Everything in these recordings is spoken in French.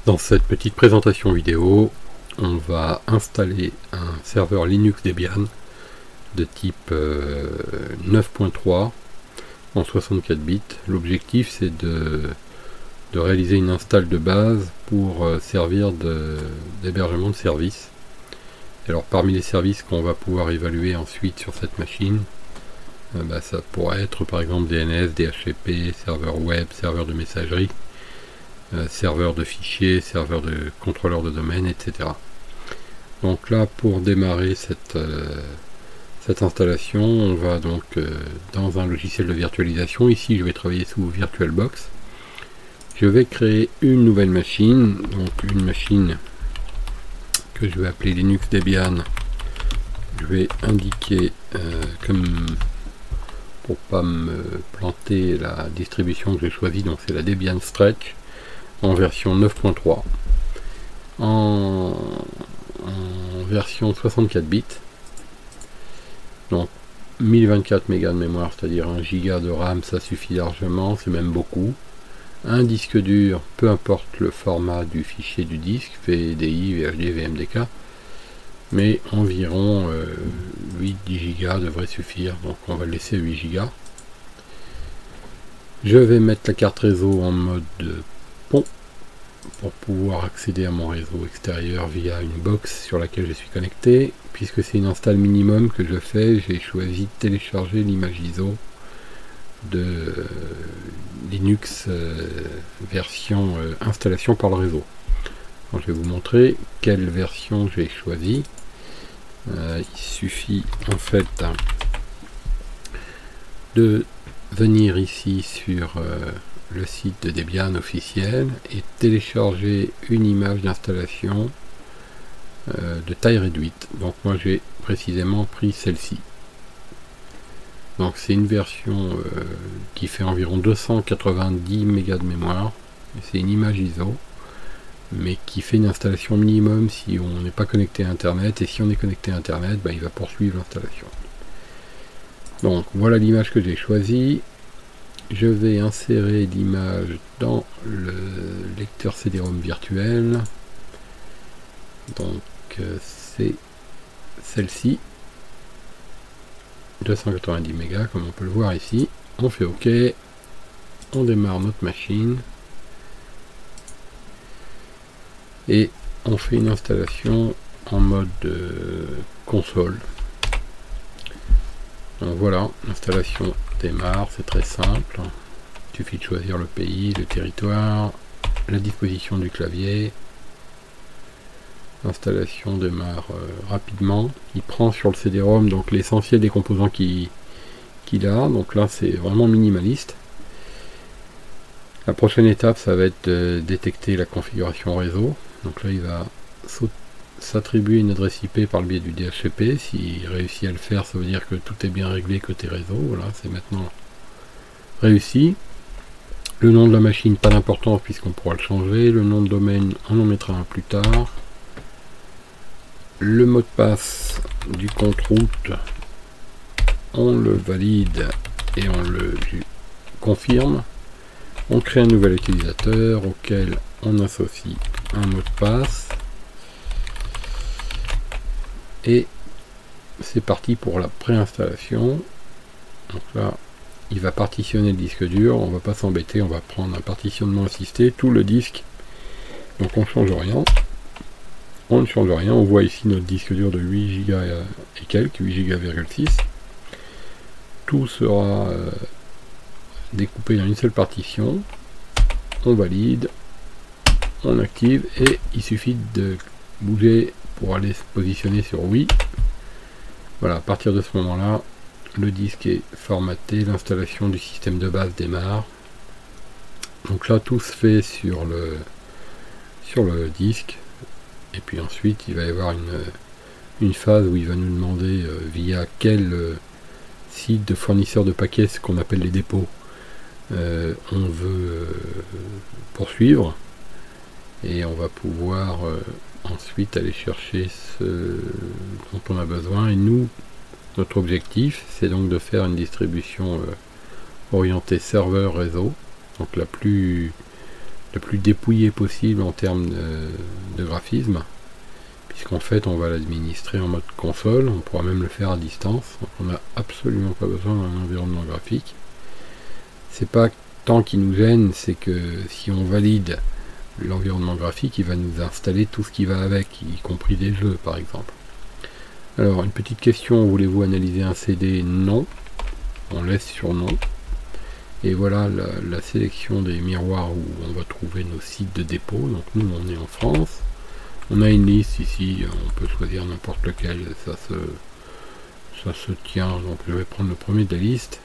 Dans cette petite présentation vidéo, on va installer un serveur Linux Debian de type 9.3 en 64 bits. L'objectif c'est de réaliser une install de base pour servir d'hébergement de services. Alors parmi les services qu'on va pouvoir évaluer ensuite sur cette machine, ça pourrait être par exemple DNS, DHCP, serveur web, serveur de messagerie, serveur de fichiers, serveur de contrôleur de domaine, etc. Donc là, pour démarrer cette installation, on va donc dans un logiciel de virtualisation. Ici, je vais travailler sous VirtualBox. Je vais créer une nouvelle machine, donc une machine que je vais appeler Linux Debian. Je vais indiquer comme pour pas me planter la distribution que j'ai choisie, donc c'est la Debian Stretch en version 9.3 en version 64 bits, donc 1024 mégas de mémoire, c'est-à-dire 1 giga de RAM, ça suffit largement, c'est même beaucoup. Un disque dur, peu importe le format du fichier du disque, VDI, VHD, VMDK, mais environ 8-10 gigas devrait suffire, donc on va le laisser 8 gigas. Je vais mettre la carte réseau en mode pont pour pouvoir accéder à mon réseau extérieur via une box sur laquelle je suis connecté. Puisque c'est une install minimum que je fais, j'ai choisi de télécharger l'image ISO de Linux version installation par le réseau. Donc, je vais vous montrer quelle version j'ai choisi. Il suffit en fait de venir ici sur le site de Debian officiel et télécharger une image d'installation de taille réduite. Donc moi j'ai précisément pris celle-ci. Donc c'est une version qui fait environ 290 mégas de mémoire. C'est une image ISO, mais qui fait une installation minimum si on n'est pas connecté à Internet, et si on est connecté à Internet, il va poursuivre l'installation. Donc voilà l'image que j'ai choisie. Je vais insérer l'image dans le lecteur CD-ROM virtuel. Donc c'est celle-ci, 290 mégas comme on peut le voir ici. On fait OK, on démarre notre machine et on fait une installation en mode console. Donc voilà, l'installation démarre, c'est très simple. Il suffit de choisir le pays, le territoire, la disposition du clavier. L'installation démarre rapidement. Il prend sur le CD-ROM donc l'essentiel des composants qu'il a. Donc là c'est vraiment minimaliste. La prochaine étape ça va être de détecter la configuration réseau. Donc là il va s'attribuer une adresse IP par le biais du DHCP. S'il réussit à le faire, ça veut dire que tout est bien réglé côté réseau. Voilà, c'est maintenant réussi. Le nom de la machine, pas d'importance puisqu'on pourra le changer. Le nom de domaine, on en mettra un plus tard. Le mot de passe du compte route, on le valide et on le confirme. On crée un nouvel utilisateur auquel on associe un mot de passe. Et c'est parti pour la préinstallation. Donc là, il va partitionner le disque dur. On va pas s'embêter, on va prendre un partitionnement assisté, tout le disque. Donc on change rien. On ne change rien. On voit ici notre disque dur de 8 Go et quelques, 8 Go,6. Tout sera découpé dans une seule partition. On valide, on active et il suffit de bouger pour aller se positionner sur oui. Voilà, à partir de ce moment là le disque est formaté, l'installation du système de base démarre. Donc là tout se fait sur le disque, et puis ensuite il va y avoir une phase où il va nous demander via quel site de fournisseur de paquets, ce qu'on appelle les dépôts, on veut poursuivre, et on va pouvoir ensuite aller chercher ce dont on a besoin. Et nous, notre objectif c'est donc de faire une distribution orientée serveur réseau, donc la plus le plus dépouillé possible en termes de graphisme, puisqu'en fait on va l'administrer en mode console, on pourra même le faire à distance, donc on n'a absolument pas besoin d'un environnement graphique. C'est pas tant qui nous gêne, c'est que si on valide l'environnement graphique, il va nous installer tout ce qui va avec, y compris des jeux par exemple. Alors une petite question, voulez-vous analyser un CD? Non, on laisse sur non. Et voilà la sélection des miroirs où on va trouver nos sites de dépôt. Donc nous on est en France, on a une liste ici, on peut choisir n'importe lequel, ça se tient, donc je vais prendre le premier de la liste.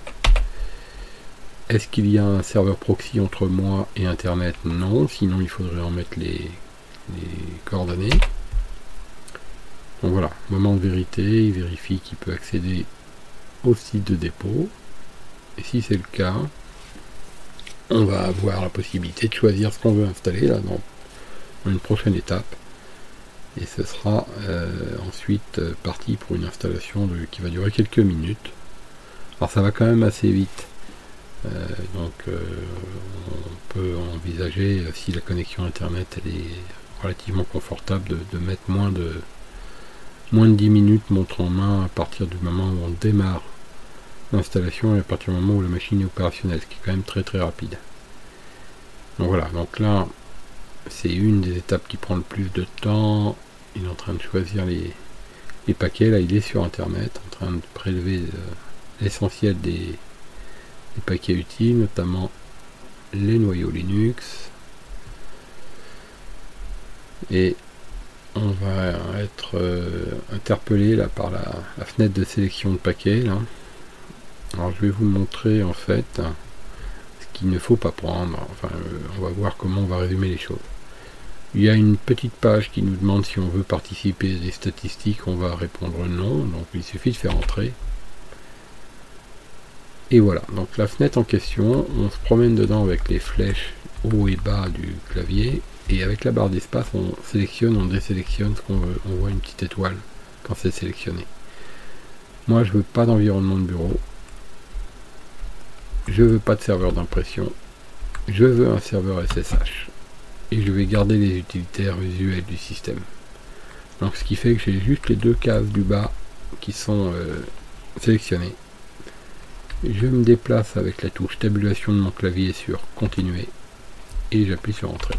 Est-ce qu'il y a un serveur proxy entre moi et internet? Non, sinon il faudrait en mettre les coordonnées. Donc voilà, moment de vérité, il vérifie qu'il peut accéder au site de dépôt, et si c'est le cas, on va avoir la possibilité de choisir ce qu'on veut installer là dans une prochaine étape, et ce sera ensuite parti pour une installation qui va durer quelques minutes. Alors ça va quand même assez vite, donc on peut envisager, si la connexion internet elle est relativement confortable, de mettre moins de 10 minutes montre en main à partir du moment où on démarre l'installation et à partir du moment où la machine est opérationnelle, ce qui est quand même très très rapide. Donc voilà, donc là c'est une des étapes qui prend le plus de temps. Il est en train de choisir les paquets, là il est sur internet en train de prélever l'essentiel des paquets utiles, notamment les noyaux Linux, et on va être interpellé là par la fenêtre de sélection de paquets là. Alors je vais vous montrer en fait ce qu'il ne faut pas prendre, enfin on va voir comment on va résumer les choses. Il y a une petite page qui nous demande si on veut participer à des statistiques, on va répondre non, donc il suffit de faire entrer. Et voilà, donc la fenêtre en question, on se promène dedans avec les flèches haut et bas du clavier, et avec la barre d'espace on sélectionne, on désélectionne ce qu'on veut, on voit une petite étoile quand c'est sélectionné. Moi je veux pas d'environnement de bureau, je veux pas de serveur d'impression, je veux un serveur SSH, et je vais garder les utilitaires visuels du système. Donc ce qui fait que j'ai juste les deux cases du bas qui sont sélectionnées. Je me déplace avec la touche tabulation de mon clavier sur continuer et j'appuie sur entrée.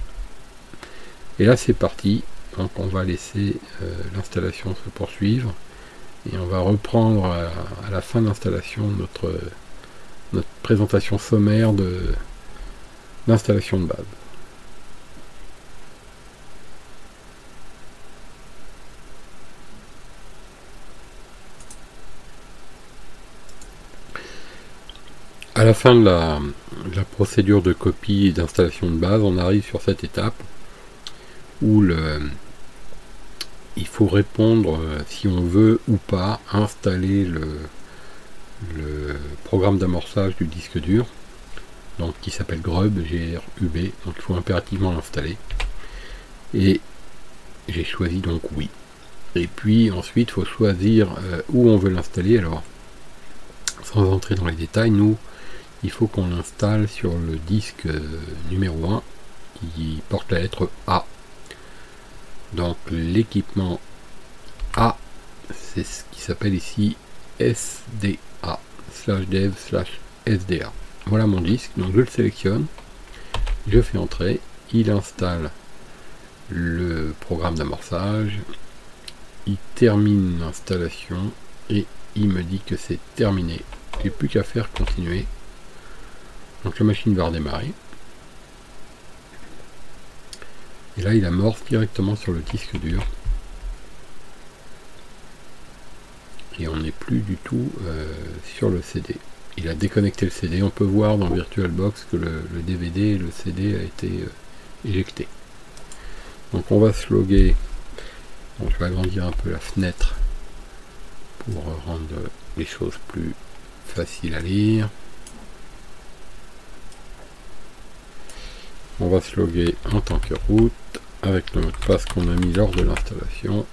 Et là c'est parti, donc on va laisser l'installation se poursuivre et on va reprendre à la fin de l'installation notre présentation sommaire d'installation de base. À la fin de la procédure de copie et d'installation de base, on arrive sur cette étape où il faut répondre si on veut ou pas installer le programme d'amorçage du disque dur, donc qui s'appelle Grub, G-R-U-B, donc il faut impérativement l'installer. Et j'ai choisi donc oui. Et puis ensuite il faut choisir où on veut l'installer. Alors sans entrer dans les détails, nous il faut qu'on l'installe sur le disque numéro 1 qui porte la lettre A. Donc l'équipement A, c'est ce qui s'appelle ici SDA, /dev/SDA. Voilà mon disque, donc je le sélectionne, je fais entrer, il installe le programme d'amorçage, il termine l'installation et il me dit que c'est terminé. J'ai plus qu'à faire continuer. Donc la machine va redémarrer. Et là il amorce directement sur le disque dur. Et on n'est plus du tout sur le CD. Il a déconnecté le CD. On peut voir dans VirtualBox que le DVD et le CD a été éjecté. Donc on va se loguer. Donc, je vais agrandir un peu la fenêtre pour rendre les choses plus faciles à lire. On va se loguer en tant que root avec le mot de passe qu'on a mis lors de l'installation.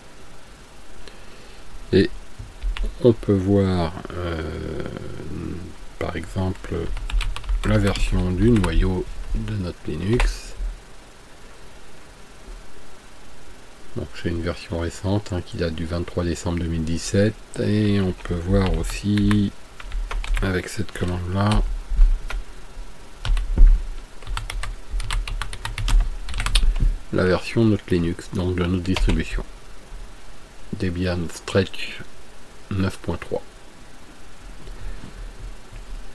Et on peut voir par exemple la version du noyau de notre Linux. Donc c'est une version récente qui date du 23 décembre 2017, et on peut voir aussi avec cette commande là la version de notre Linux, donc de notre distribution Debian Stretch 9.3.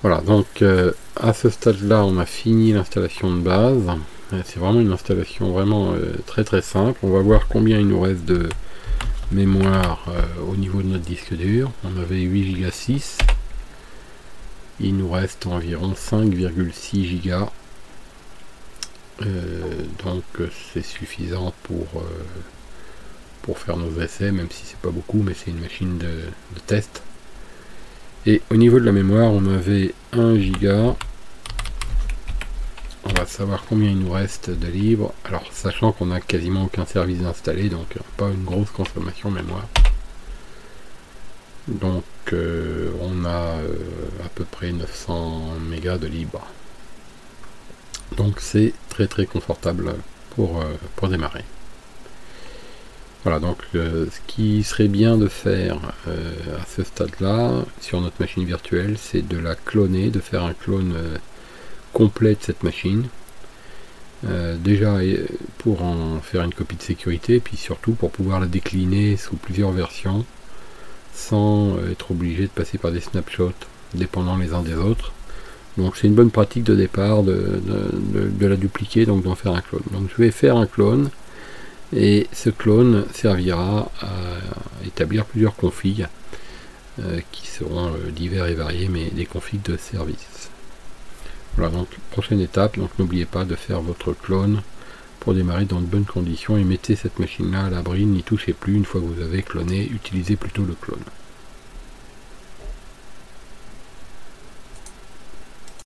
Voilà, donc à ce stade là on a fini l'installation de base. C'est vraiment une installation vraiment très très simple. On va voir combien il nous reste de mémoire au niveau de notre disque dur. On avait 8 Go 6. Il nous reste environ 5,6 Go. Donc c'est suffisant pour faire nos essais, même si c'est pas beaucoup, mais c'est une machine de test. Et au niveau de la mémoire, on avait 1 Go. On va savoir combien il nous reste de libre. Alors, sachant qu'on n'a quasiment aucun service installé, donc pas une grosse consommation mémoire. Donc, on a à peu près 900 mégas de libre. Donc, c'est très très confortable pour démarrer. Voilà, donc ce qui serait bien de faire à ce stade-là, sur notre machine virtuelle, c'est de la cloner, de faire un clone complet de cette machine. Déjà pour en faire une copie de sécurité, puis surtout pour pouvoir la décliner sous plusieurs versions, sans être obligé de passer par des snapshots dépendant les uns des autres. Donc c'est une bonne pratique de départ de la dupliquer, donc d'en faire un clone. Donc je vais faire un clone, et ce clone servira à établir plusieurs configs qui seront divers et variés, mais des configs de service. Voilà, donc prochaine étape, donc n'oubliez pas de faire votre clone pour démarrer dans de bonnes conditions, et mettez cette machine là à l'abri, n'y touchez plus. Une fois que vous avez cloné, utilisez plutôt le clone.